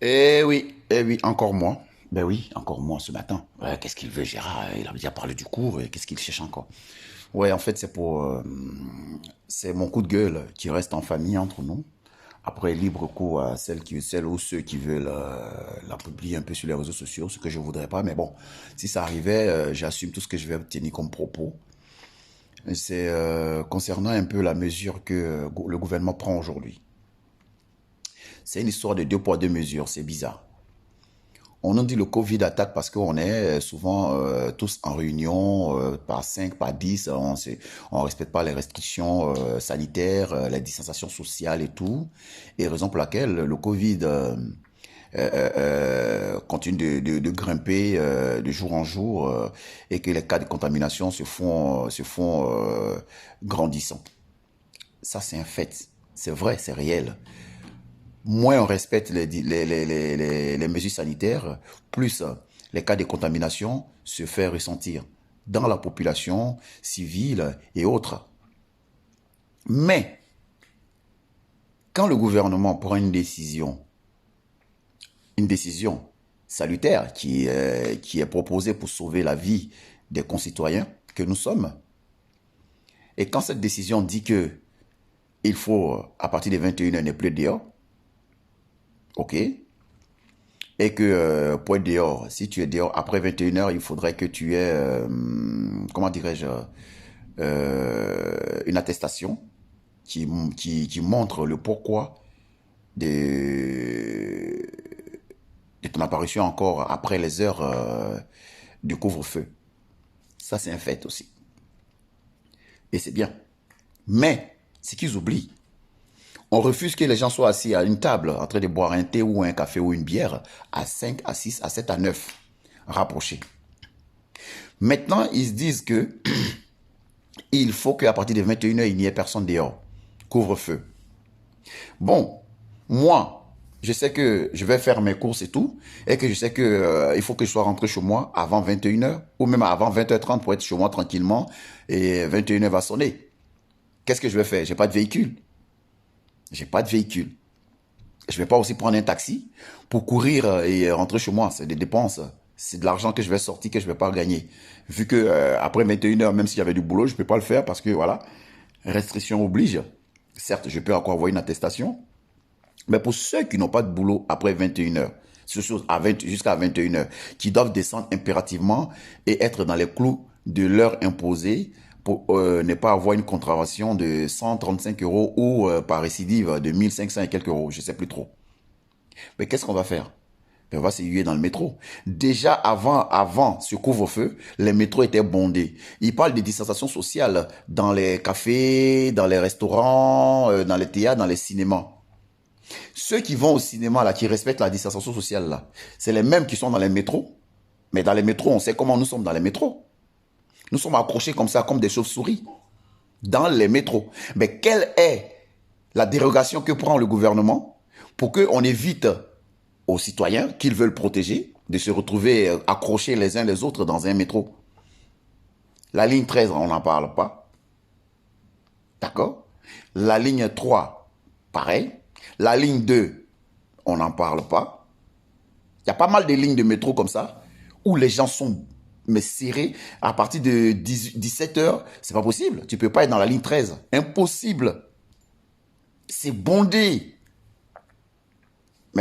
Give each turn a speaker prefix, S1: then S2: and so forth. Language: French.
S1: eh oui, encore moi. Ben oui, encore moi ce matin. Ouais, qu'est-ce qu'il veut, Gérard? Il a déjà parlé du cours, qu'est-ce qu'il cherche encore? Ouais, en fait, c'est mon coup de gueule qui reste en famille entre nous. Après, libre cours à celles ou ceux qui veulent la publier un peu sur les réseaux sociaux, ce que je voudrais pas. Mais bon, si ça arrivait, j'assume tout ce que je vais tenir comme propos. C'est concernant un peu la mesure que le gouvernement prend aujourd'hui. C'est une histoire de deux poids, deux mesures, c'est bizarre. On nous dit le Covid attaque parce qu'on est souvent tous en réunion par 5, par 10. On respecte pas les restrictions sanitaires, la distanciation sociale et tout. Et raison pour laquelle le Covid continue de grimper de jour en jour et que les cas de contamination se font grandissants. Ça, c'est un fait. C'est vrai, c'est réel. Moins on respecte les mesures sanitaires, plus les cas de contamination se font ressentir dans la population civile et autres. Mais quand le gouvernement prend une décision salutaire qui est proposée pour sauver la vie des concitoyens que nous sommes, et quand cette décision dit que il faut, à partir de 21h, ne plus dehors, ok, et que pour être dehors, si tu es dehors après 21h, il faudrait que tu aies, comment dirais-je, une attestation qui montre le pourquoi de, de ton apparition encore après les heures du couvre-feu. Ça, c'est un fait aussi. Et c'est bien. Mais, ce qu'ils oublient, on refuse que les gens soient assis à une table en train de boire un thé ou un café ou une bière à 5, à 6, à 7, à 9, rapprochés. Maintenant, ils se disent que il faut qu'à partir de 21h, il n'y ait personne dehors. Couvre-feu. Bon, moi, je sais que je vais faire mes courses et tout, et que je sais que il faut que je sois rentré chez moi avant 21h, ou même avant 20h30 pour être chez moi tranquillement, et 21h va sonner. Qu'est-ce que je vais faire? J'ai pas de véhicule. J'ai pas de véhicule. Je vais pas aussi prendre un taxi pour courir et rentrer chez moi. C'est des dépenses. C'est de l'argent que je vais sortir que je vais pas gagner. Vu que après 21h, même s'il y avait du boulot, je peux pas le faire parce que voilà, restriction oblige. Certes, je peux encore avoir une attestation, mais pour ceux qui n'ont pas de boulot après 21h, jusqu'à 21h, qui doivent descendre impérativement et être dans les clous de l'heure imposée pour ne pas avoir une contravention de 135 euros ou par récidive de 1500 et quelques euros, je sais plus trop. Mais qu'est-ce qu'on va faire? On va se huer dans le métro. Déjà avant ce couvre-feu, les métros étaient bondés. Ils parlent de distanciation sociale dans les cafés, dans les restaurants, dans les théâtres, dans les cinémas. Ceux qui vont au cinéma, là, qui respectent la distanciation sociale, là, c'est les mêmes qui sont dans les métros. Mais dans les métros, on sait comment nous sommes dans les métros. Nous sommes accrochés comme ça, comme des chauves-souris, dans les métros. Mais quelle est la dérogation que prend le gouvernement pour qu'on évite aux citoyens qu'ils veulent protéger de se retrouver accrochés les uns les autres dans un métro? La ligne 13, on n'en parle pas. D'accord? La ligne 3, pareil. La ligne 2, on n'en parle pas. Il y a pas mal de lignes de métro comme ça, où les gens sont mais serrés à partir de 17h. C'est pas possible. Tu peux pas être dans la ligne 13. Impossible. C'est bondé.